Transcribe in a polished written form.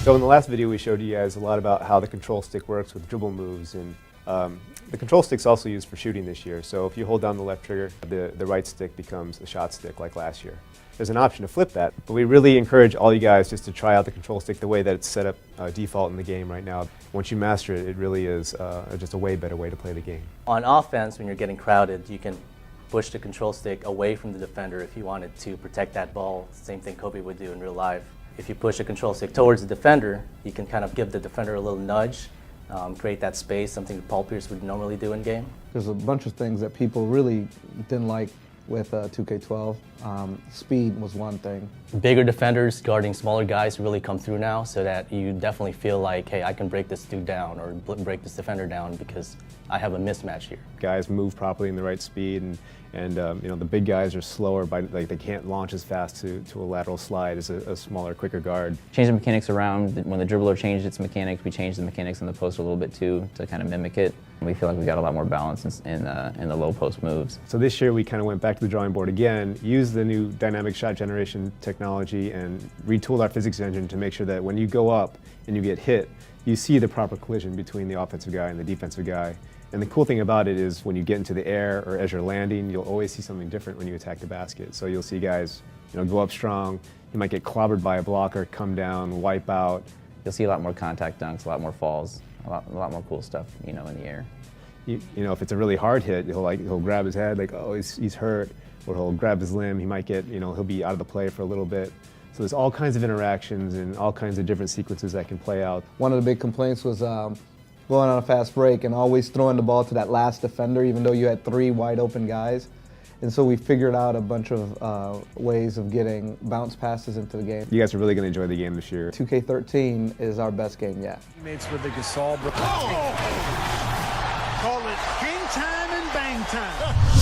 So in the last video we showed you guys a lot about how the control stick works with dribble moves, and the control stick's also used for shooting this year. So if you hold down the left trigger, the right stick becomes a shot stick like last year. There's an option to flip that, but we really encourage all you guys just to try out the control stick the way that it's set up default in the game right now. Once you master it, it really is just a way better way to play the game. On offense, when you're getting crowded, you can push the control stick away from the defender if you wanted to protect that ball. Same thing Kobe would do in real life. If you push the control stick towards the defender, you can kind of give the defender a little nudge, create that space, something that Paul Pierce would normally do in game. There's a bunch of things that people really didn't like with 2K12. Speed was one thing. Bigger defenders guarding smaller guys really come through now, so that you definitely feel like, hey, I can break this dude down or break this defender down because I have a mismatch here. Guys move properly in the right speed, and you know, the big guys are slower, by like they can't launch as fast to a lateral slide as a smaller, quicker guard. Change the mechanics around. When the dribbler changed its mechanics, we changed the mechanics in the post a little bit too to kind of mimic it. We feel like we got a lot more balance in the low post moves. So this year we kind of went back to the drawing board again, used the new dynamic shot generation technology, and retooled our physics engine to make sure that when you go up and you get hit, you see the proper collision between the offensive guy and the defensive guy. And the cool thing about it is when you get into the air or as you're landing, you'll always see something different when you attack the basket. So you'll see guys, you know, go up strong. You might get clobbered by a blocker, come down, wipe out. You'll see a lot more contact dunks, a lot more falls, a lot more cool stuff, you know, in the air. You know, if it's a really hard hit, he'll grab his head like, oh, he's hurt, or he'll grab his limb. He might get, you know, he'll be out of the play for a little bit. So there's all kinds of interactions and all kinds of different sequences that can play out. One of the big complaints was going on a fast break and always throwing the ball to that last defender, even though you had 3 wide open guys. And so we figured out a bunch of ways of getting bounce passes into the game. You guys are really going to enjoy the game this year. 2K13 is our best game yet. Teammates with the Gasol. Call it game time and bang time.